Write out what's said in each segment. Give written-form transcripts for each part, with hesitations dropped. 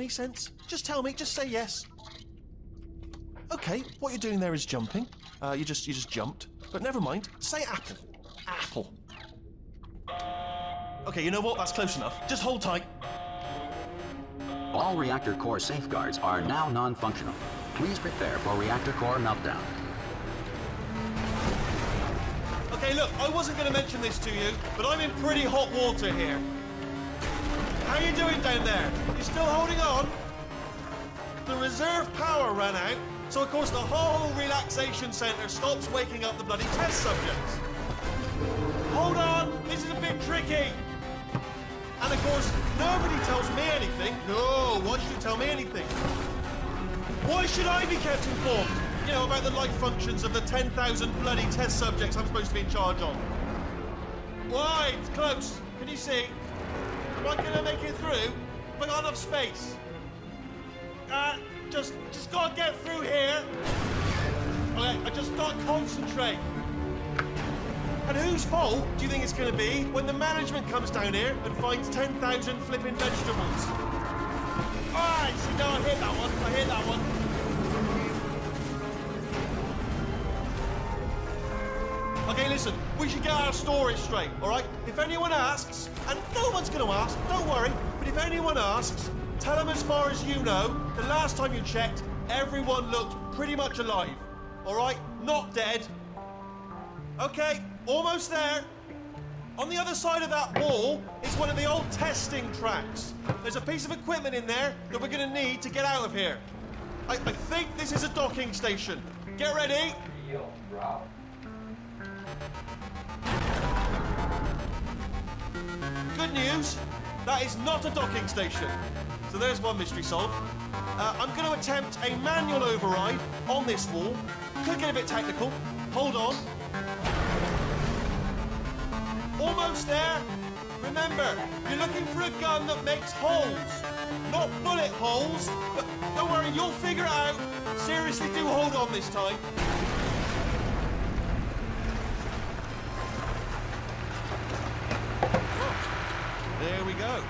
any sense? Just tell me, just say yes. Okay, what you're doing there is jumping. You just jumped. But never mind, say apple. Apple. Okay, you know what? That's close enough. Just hold tight. All reactor core safeguards are now non-functional. Please prepare for reactor core meltdown. Okay, look, I wasn't going to mention this to you, but I'm in pretty hot water here. How you doing down there? You still holding on? The reserve power ran out, so of course the whole relaxation centre stops waking up the bloody test subjects. Hold on, this is a bit tricky. And of course, nobody tells me anything. No, why should you tell me anything? Why should I be kept informed? You know, about the life functions of the 10,000 bloody test subjects I'm supposed to be in charge of. Why? It's close. Can you see? Am I gonna make it through? Have I got enough space? Just gotta get through here. Okay, I just gotta concentrate. And whose fault do you think it's gonna be when the management comes down here and finds 10,000 flipping vegetables? Alright, see, no, I hit that one. I hit that one. Okay, listen, we should get our story straight, all right? If anyone asks, and no one's going to ask, don't worry, but if anyone asks, tell them as far as you know, the last time you checked, everyone looked pretty much alive, all right? Not dead. Okay, almost there. On the other side of that wall is one of the old testing tracks. There's a piece of equipment in there that we're going to need to get out of here. I think this is a docking station. Get ready. Good news, that is not a docking station. So there's one mystery solved. I'm going to attempt a manual override on this wall. Could get a bit technical. Hold on. Almost there. Remember, you're looking for a gun that makes holes. Not bullet holes, but don't worry, you'll figure it out. Seriously, do hold on this time. There we go.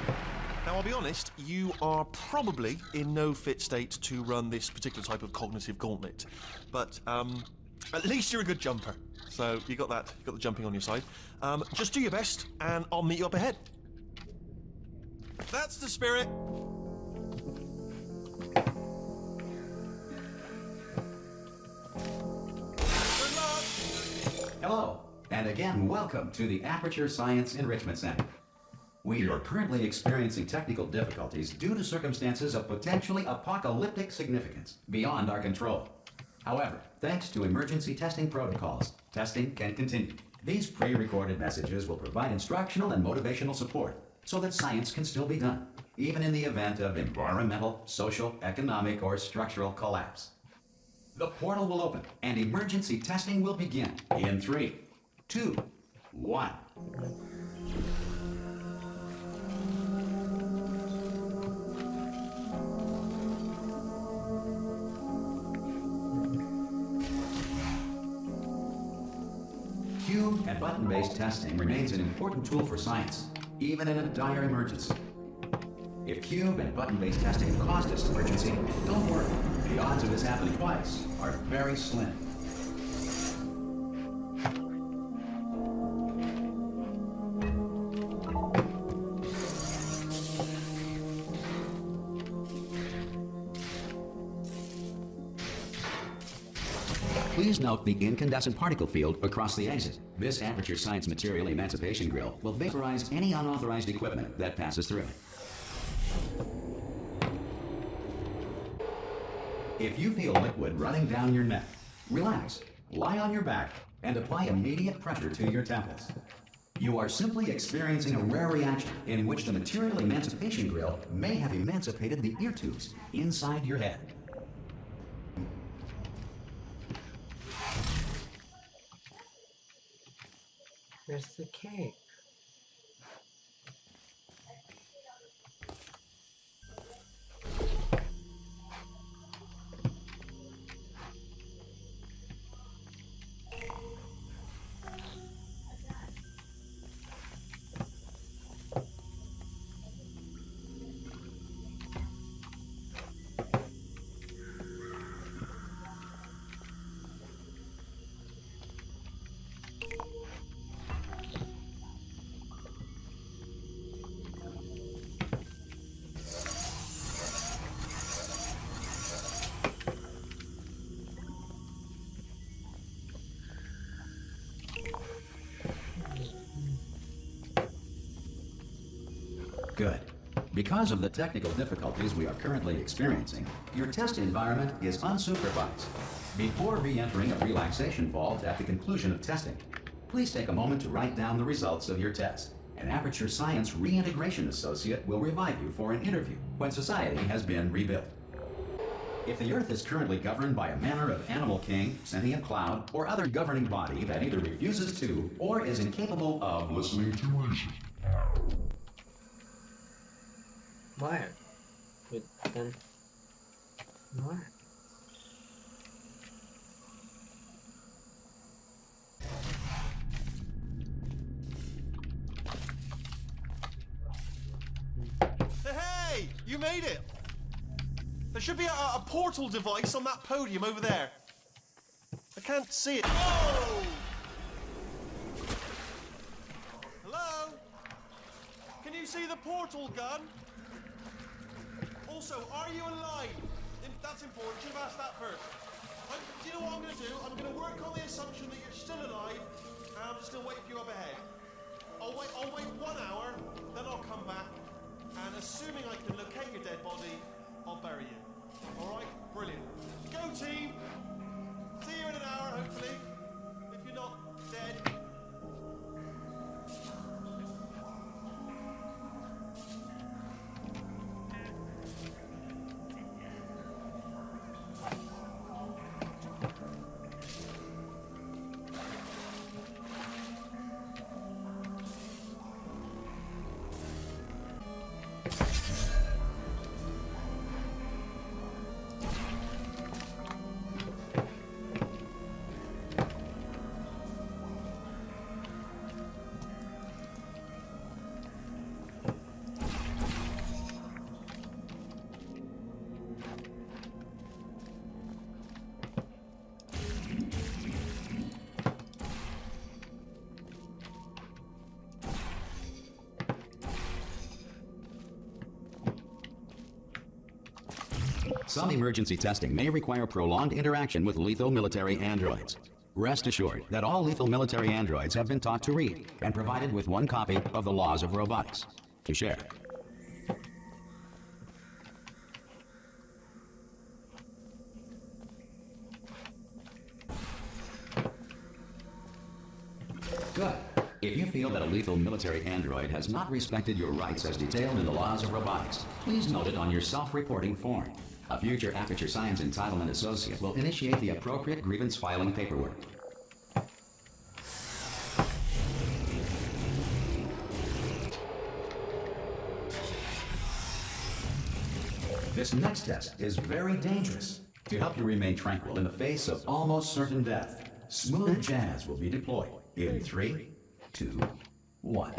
Now, I'll be honest, you are probably in no fit state to run this particular type of cognitive gauntlet. But at least you're a good jumper. So you got that, you got the jumping on your side. Just do your best, and I'll meet you up ahead. That's the spirit. Good luck. Hello, and again, welcome to the Aperture Science Enrichment Center. We are currently experiencing technical difficulties due to circumstances of potentially apocalyptic significance beyond our control. However, thanks to emergency testing protocols, testing can continue. These pre-recorded messages will provide instructional and motivational support so that science can still be done, even in the event of environmental, social, economic, or structural collapse. The portal will open and emergency testing will begin in 3, 2, 1. Cube and button-based testing remains an important tool for science, even in a dire emergency. If cube and button-based testing caused this emergency, don't worry. The odds of this happening twice are very slim. Please note the incandescent particle field across the exit. This Aperture Science Material Emancipation Grill will vaporize any unauthorized equipment that passes through it. If you feel liquid running down your neck, relax, lie on your back, and apply immediate pressure to your temples. You are simply experiencing a rare reaction in which the Material Emancipation Grill may have emancipated the ear tubes inside your head. Where's the cake? Good. Because of the technical difficulties we are currently experiencing, your test environment is unsupervised. Before re-entering a relaxation vault at the conclusion of testing, please take a moment to write down the results of your test. An Aperture Science Reintegration Associate will revive you for an interview when society has been rebuilt. If the Earth is currently governed by a manner of animal king, sentient cloud, or other governing body that either refuses to or is incapable of listening to reason. What? But then... What? Hey! You made it! There should be a portal device on that podium over there. I can't see it. Oh! Hello? Can you see the portal gun? Also, are you alive? That's important. Should have asked that first. Do you know what I'm going to do? I'm going to work on the assumption that you're still alive, and I'm just going to wait for you up ahead. I'll wait 1 hour, then I'll come back, and assuming I can locate your dead body, I'll bury you. All right? Brilliant. Go, team! See you in an hour, hopefully. If you're not dead. Some emergency testing may require prolonged interaction with lethal military androids. Rest assured that all lethal military androids have been taught to read and provided with 1 copy of the Laws of Robotics to share. Good. If you feel that a lethal military android has not respected your rights as detailed in the Laws of Robotics, please note it on your self-reporting form. A future Aperture Science Entitlement Associate will initiate the appropriate grievance filing paperwork. This next test is very dangerous. To help you remain tranquil in the face of almost certain death, smooth jazz will be deployed in 3, 2, 1.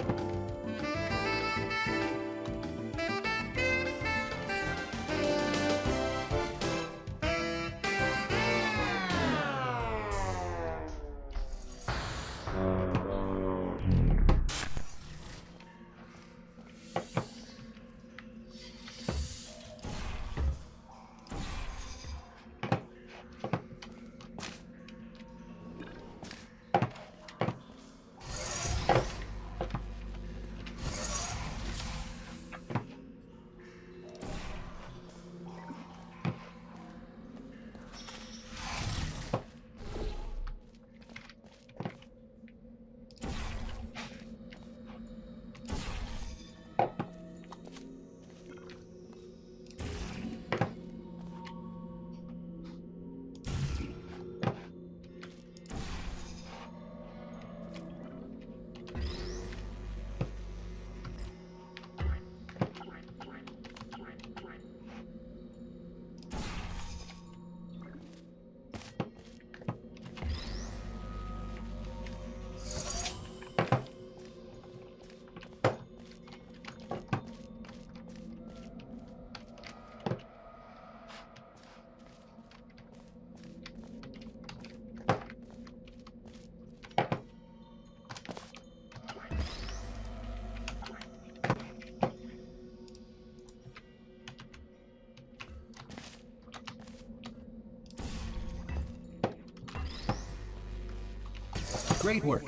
Great work.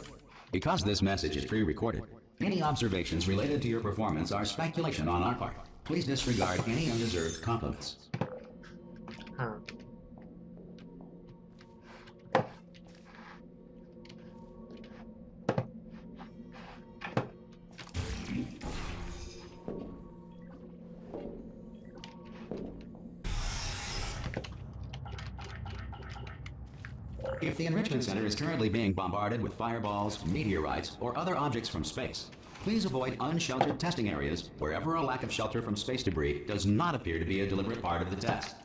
Because this message is pre-recorded, Any observations related to your performance are speculation on our part. Please disregard any undeserved compliments. Huh. If the Enrichment Center is currently being bombarded with fireballs, meteorites, or other objects from space, please avoid unsheltered testing areas wherever a lack of shelter from space debris does not appear to be a deliberate part of the test.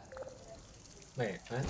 Wait, what?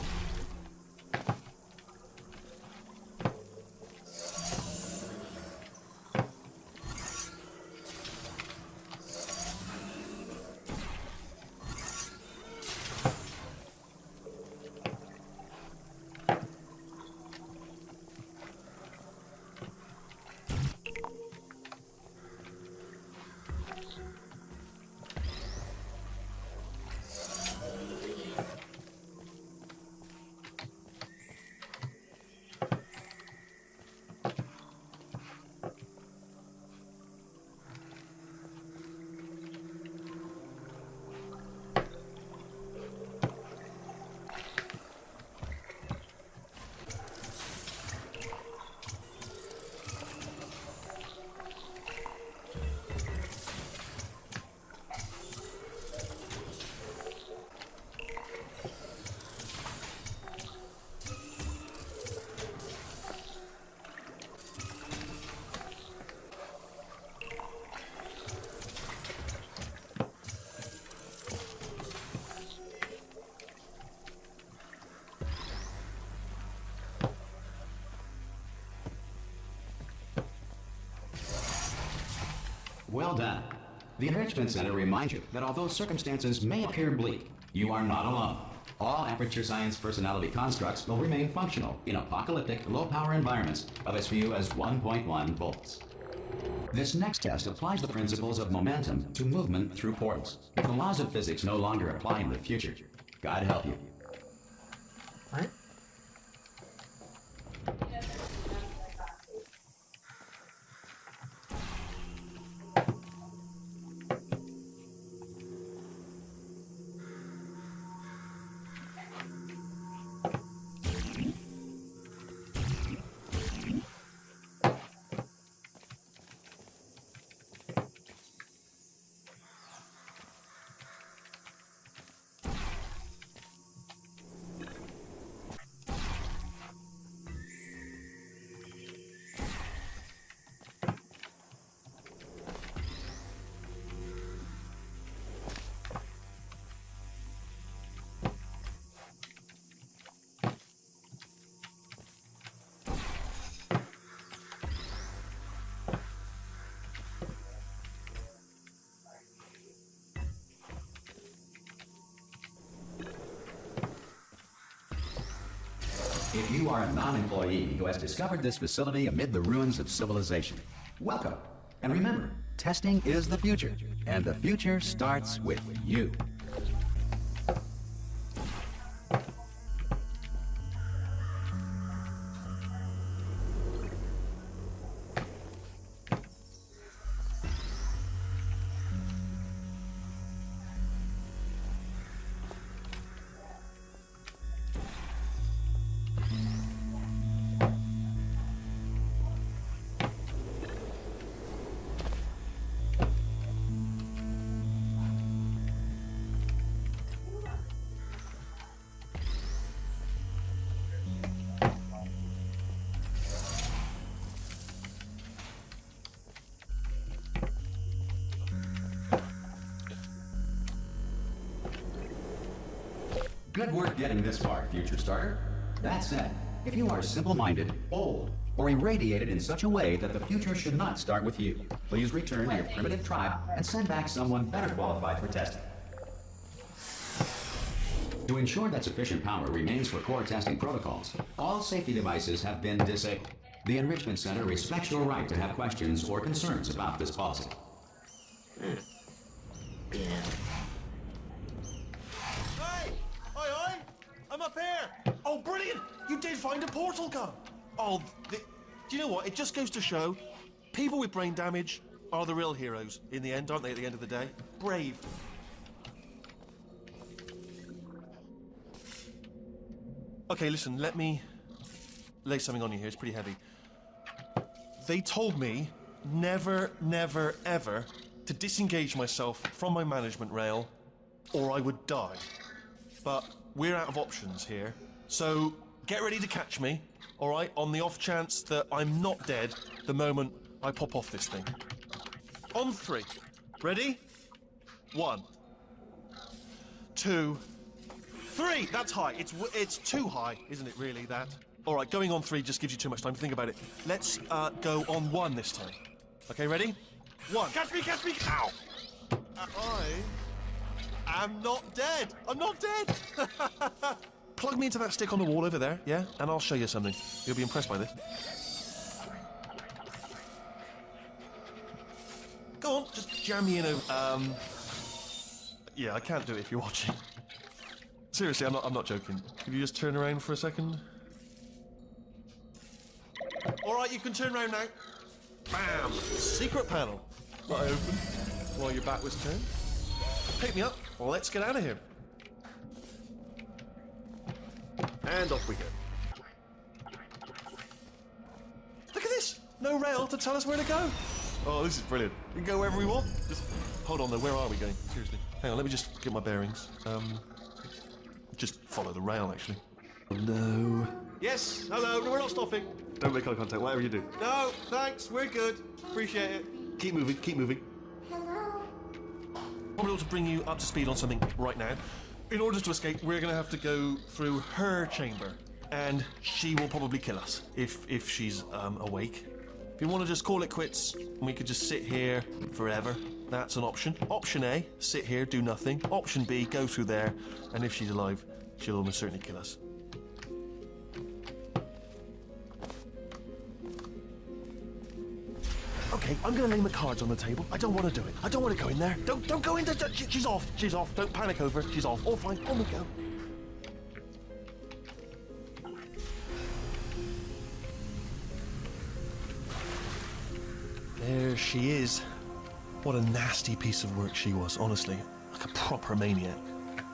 Well done. The Enrichment Center reminds you that although circumstances may appear bleak, you are not alone. All Aperture Science personality constructs will remain functional in apocalyptic, low-power environments of as few as 1.1 volts. This next test applies the principles of momentum to movement through portals. If the laws of physics no longer apply in the future, God help you. What? If you are a non-employee who has discovered this facility amid the ruins of civilization, welcome. And remember, testing is the future, and the future starts with you. Good work getting this far, Future Starter. That said, if you are simple-minded, old, or irradiated in such a way that the future should not start with you, please return to your primitive tribe and send back someone better qualified for testing. To ensure that sufficient power remains for core testing protocols, all safety devices have been disabled. The Enrichment Center respects your right to have questions or concerns about this policy. Yeah. Hey! Oi, oi! I'm up here! Oh, brilliant! You did find a portal gun! Oh, do you know what? It just goes to show, people with brain damage, are the real heroes in the end, aren't they, at the end of the day? Brave. Okay, listen, let me lay something on you here. It's pretty heavy. They told me never, never, ever to disengage myself from my management rail or I would die. But we're out of options here, so get ready to catch me, all right, on the off chance that I'm not dead the moment I pop off this thing. On 3. Ready? 1, 2, 3. That's high. It's too high, isn't it, really, that? All right, going on 3 just gives you too much time to think about it. Let's go on 1 this time. Okay, ready? 1. Catch me, catch me! Ow! I am not dead. I'm not dead. Plug me into that stick on the wall over there, yeah? And I'll show you something. You'll be impressed by this. Go on, just jam me in over. Yeah, I can't do it if you're watching. Seriously, I'm not joking. Could you just turn around for a second? All right, you can turn around now. Bam! Secret panel. That I opened while your back was turned. Pick me up. Let's get out of here. And off we go. Look at this! No rail to tell us where to go. Oh, this is brilliant. We can go wherever we want. Just hold on though, where are we going? Seriously. Hang on, let me just get my bearings. Just follow the rail, actually. No. Yes, hello, no, we're not stopping. Don't make eye contact, whatever you do. No, thanks, we're good. Appreciate it. Keep moving, keep moving. Hello? Probably ought to bring you up to speed on something right now. In order to escape, we're going to have to go through her chamber. And she will probably kill us, if she's awake. If you want to just call it quits, and we could just sit here forever, that's an option. Option A, sit here, do nothing. Option B, go through there, and if she's alive, she'll almost certainly kill us. Okay, I'm gonna lay my cards on the table. I don't want to do it. I don't want to go in there. Don't go in there. She's off. She's off. Don't panic over. She's off. All fine. On we go. There she is. What a nasty piece of work she was, honestly. Like a proper maniac.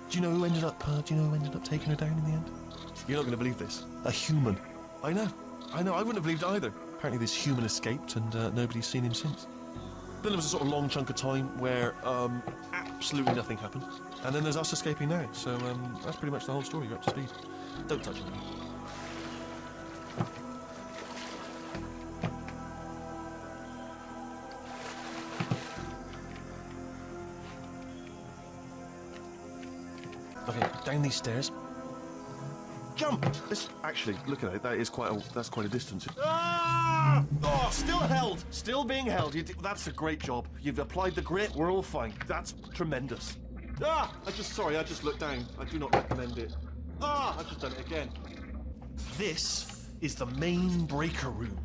Do you know who ended up taking her down in the end? You're not going to believe this. A human. I know. I wouldn't have believed it either. Apparently this human escaped and nobody's seen him since. Then there was a sort of long chunk of time where absolutely nothing happened. And then there's us escaping now. So that's pretty much the whole story. You're up to speed. Don't touch it. Okay, down these stairs. Jump! Actually, look at it. That's quite a distance. Ah! Oh, still held. Still being held. That's a great job. You've applied the grit. We're all fine. That's tremendous. Ah! I just looked down. I do not recommend it. Ah! I've just done it again. This is the main breaker room.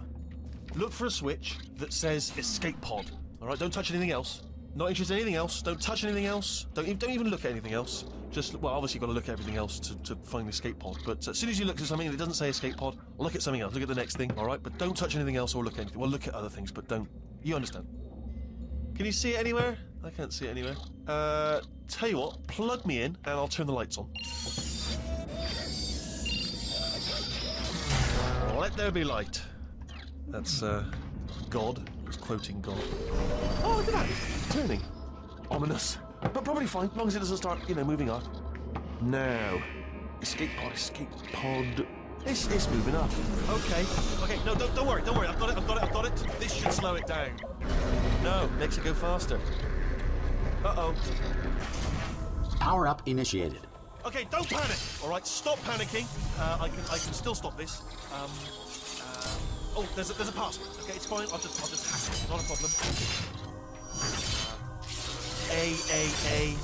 Look for a switch that says escape pod. All right, don't touch anything else. Not interested in anything else. Don't touch anything else. Don't even look at anything else. Just, well, obviously you've got to look at everything else to find the escape pod. But as soon as you look at something and it doesn't say escape pod, look at something else. Look at the next thing, all right? But don't touch anything else or look at anything. Well, look at other things, but don't. You understand? Can you see it anywhere? I can't see it anywhere. Tell you what, plug me in and I'll turn the lights on. Let there be light. That's, God. It's quoting God. Oh, look at that. It's turning. Ominous. But probably fine, as long as it doesn't start, moving up. Now. Escape pod. It's moving up. Okay, no, don't worry. I've got it. This should slow it down. No, makes it go faster. Uh-oh. Power up initiated. Okay, don't panic. All right, stop panicking. I can still stop this. Oh, there's a password. Okay, it's fine. I'll just hack it. Not a problem. A. C.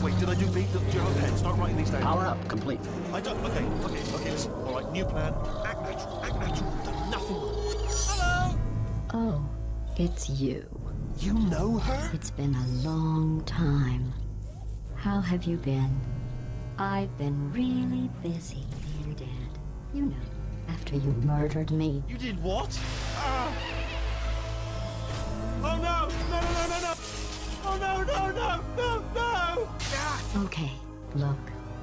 Wait, did I do B? Do you have a pen? Start writing these down. Power up complete. I don't. Okay, listen. All right, new plan. Act natural. Done nothing. Hello. Oh, it's you. You know her? It's been a long time. How have you been? I've been really busy being dead. You know, after you murdered me. You did what? Ah! Oh no! No, no, no, no, no! Oh no, no, no, no, no! Ah! Okay, look,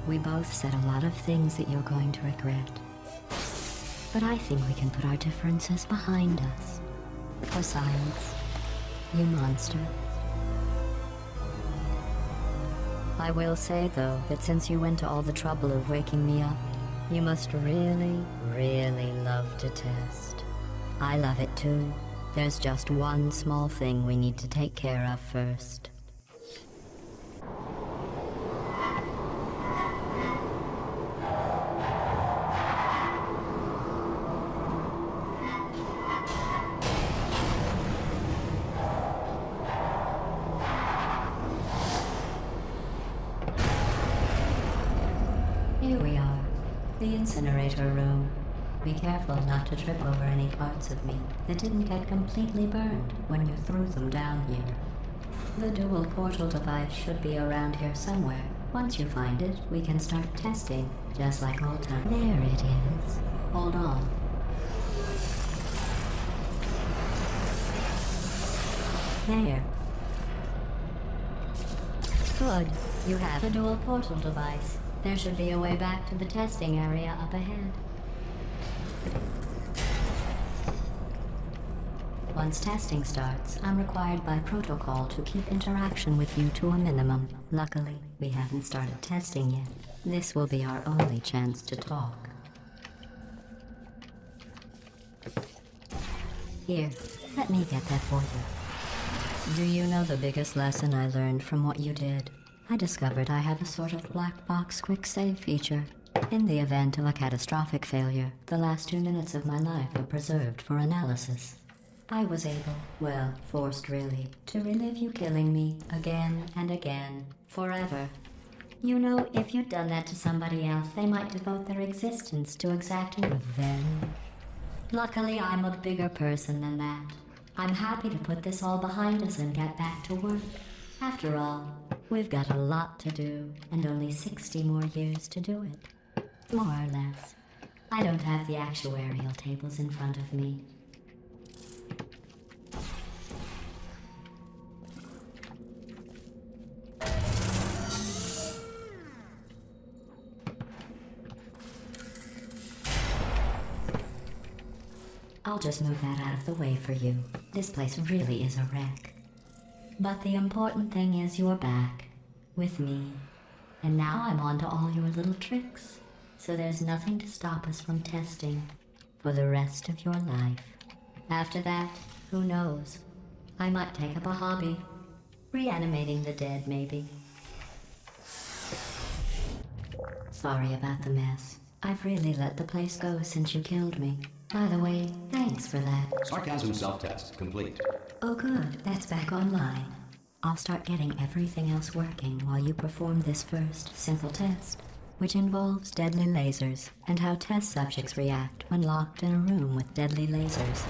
we both said a lot of things that you're going to regret. But I think we can put our differences behind us. For science, you monster. I will say, though, that since you went to all the trouble of waking me up, you must really, really love to test. I love it too. There's just one small thing we need to take care of first. Here we are, the incinerator room. Be careful not to trip over any parts of me that didn't get completely burned when you threw them down here. The dual portal device should be around here somewhere. Once you find it, we can start testing, just like old time. There it is. Hold on. There. Good. You have a dual portal device. There should be a way back to the testing area up ahead. Once testing starts, I'm required by protocol to keep interaction with you to a minimum. Luckily, we haven't started testing yet. This will be our only chance to talk. Here, let me get that for you. Do you know the biggest lesson I learned from what you did? I discovered I have a sort of black box quick save feature. In the event of a catastrophic failure, the last 2 minutes of my life are preserved for analysis. I was able, well, forced really, to relive you killing me again and again, forever. You know, if you'd done that to somebody else, they might devote their existence to exacting revenge. Luckily, I'm a bigger person than that. I'm happy to put this all behind us and get back to work. After all, we've got a lot to do, and only 60 more years to do it. More or less. I don't have the actuarial tables in front of me. I'll just move that out of the way for you. This place really is a wreck. But the important thing is you're back, with me. And now I'm on to all your little tricks. So there's nothing to stop us from testing for the rest of your life. After that, who knows? I might take up a hobby. Reanimating the dead, maybe. Sorry about the mess. I've really let the place go since you killed me. By the way, thanks for that. Sarcasm self-test complete. Oh good, that's back online. I'll start getting everything else working while you perform this first simple test, which involves deadly lasers and how test subjects react when locked in a room with deadly lasers.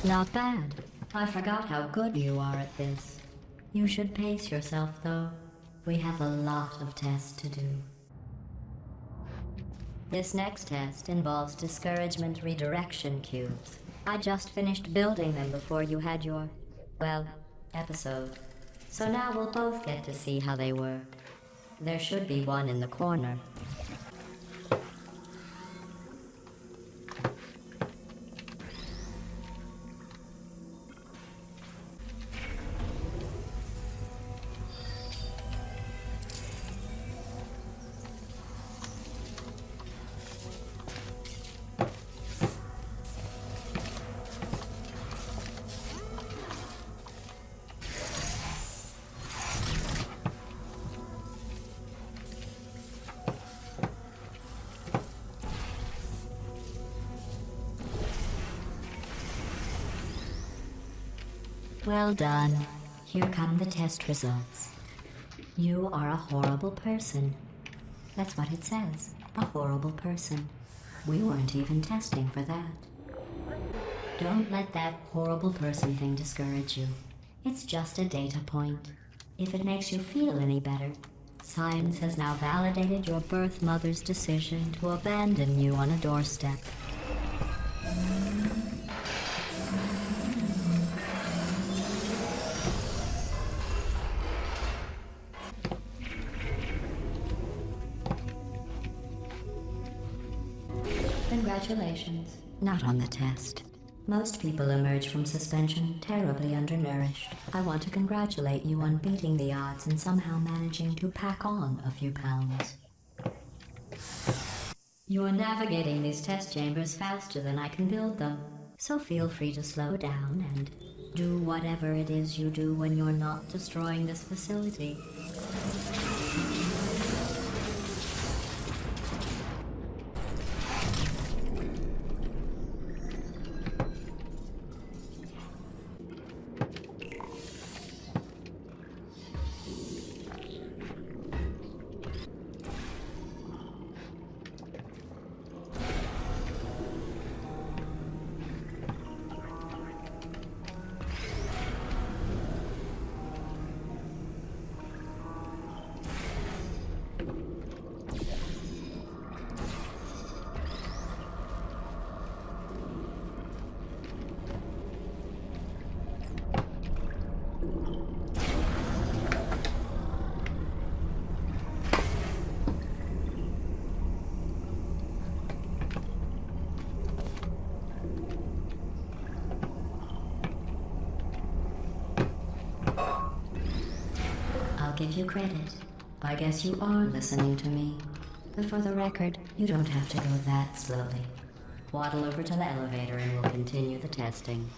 Not bad. I forgot how good you are at this. You should pace yourself, though. We have a lot of tests to do. This next test involves discouragement redirection cubes. I just finished building them before you had your, well, episode. So now we'll both get to see how they work. There should be one in the corner. Well done. Here come the test results. You are a horrible person. That's what it says. A horrible person. We weren't even testing for that. Don't let that horrible person thing discourage you. It's just a data point. If it makes you feel any better, science has now validated your birth mother's decision to abandon you on a doorstep. Congratulations. Not on the test. Most people emerge from suspension terribly undernourished. I want to congratulate you on beating the odds and somehow managing to pack on a few pounds. You're navigating these test chambers faster than I can build them, so feel free to slow down and do whatever it is you do when you're not destroying this facility. Give you credit. I guess you are listening to me. But for the record, you don't have to go that slowly. Waddle over to the elevator and we'll continue the testing.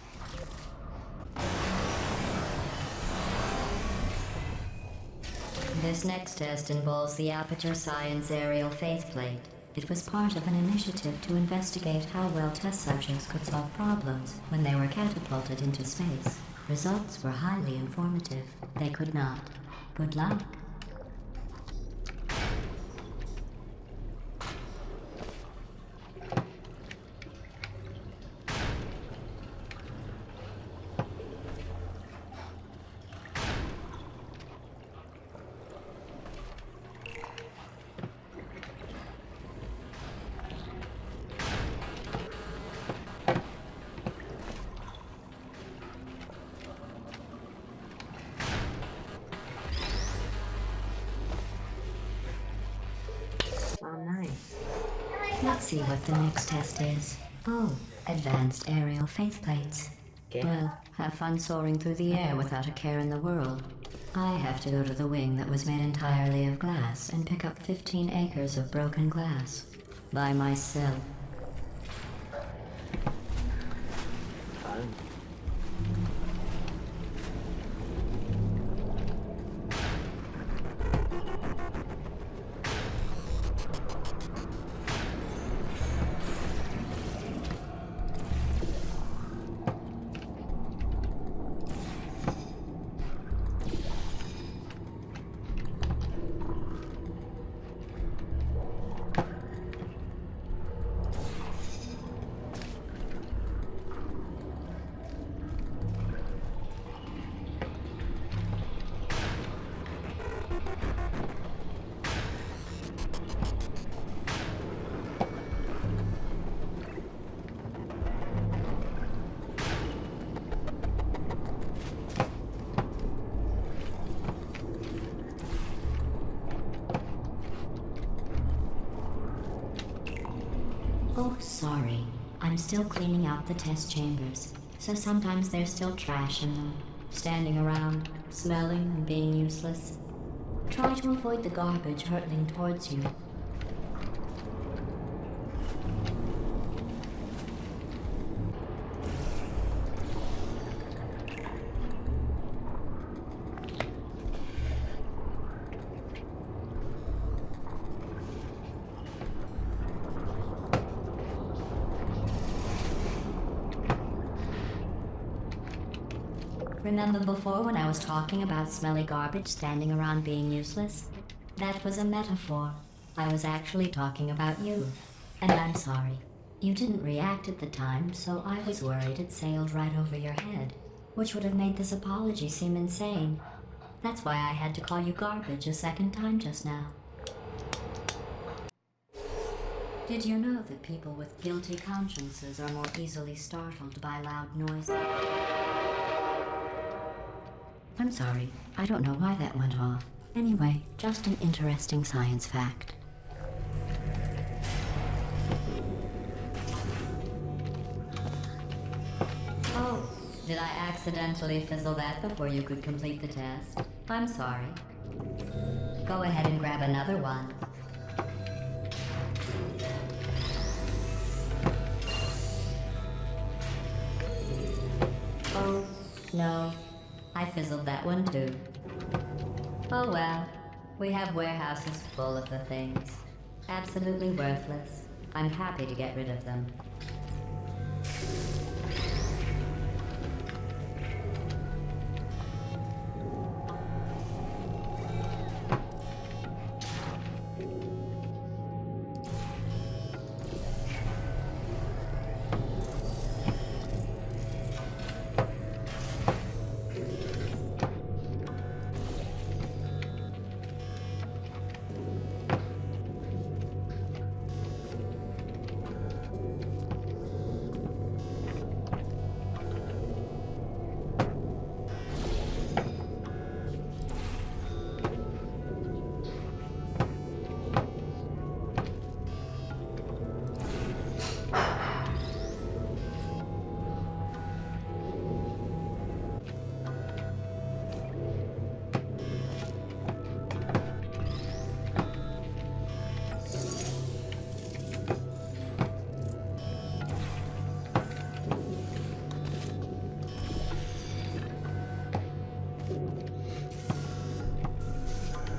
This next test involves the Aperture Science Aerial Faceplate. It was part of an initiative to investigate how well test subjects could solve problems when they were catapulted into space. Results were highly informative. They could not. Good luck. Oh, nice. Let's see what the next test is. Oh, advanced aerial faceplates. Okay. Well, have fun soaring through the air without a care in the world. I have to go to the wing that was made entirely of glass and pick up 15 acres of broken glass. By myself. Fun. Oh, sorry. I'm still cleaning out the test chambers, so sometimes there's still trash in them, standing around, smelling and being useless. Try to avoid the garbage hurtling towards you. Remember before when I was talking about smelly garbage standing around being useless? That was a metaphor. I was actually talking about you. And I'm sorry. You didn't react at the time, so I was worried it sailed right over your head, which would have made this apology seem insane. That's why I had to call you garbage a second time just now. Did you know that people with guilty consciences are more easily startled by loud noise? I'm sorry, I don't know why that went off. Anyway, just an interesting science fact. Oh, did I accidentally fizzle that before you could complete the test? I'm sorry. Go ahead and grab another one. Oh, no. I fizzled that one too. Oh well. We have warehouses full of the things. Absolutely worthless. I'm happy to get rid of them.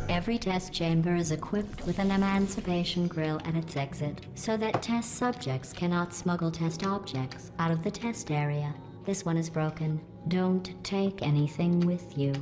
Every test chamber is equipped with an emancipation grill at its exit, so that test subjects cannot smuggle test objects out of the test area. This one is broken. Don't take anything with you.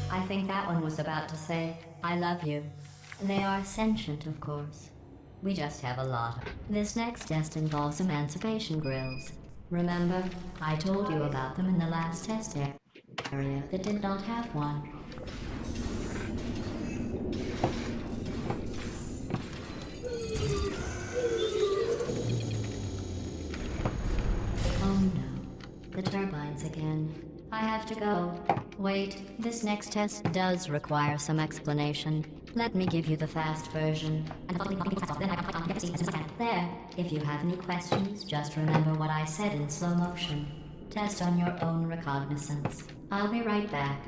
I think that one was about to say, I love you. They are sentient, of course. We just have a lot. This next test involves emancipation grills. Remember, I told you about them in the last test area that did not have one. Oh no, the turbines again. I have to go. Wait, this next test does require some explanation. Let me give you the fast version. There, if you have any questions, just remember what I said in slow motion. Test on your own recognizance. I'll be right back.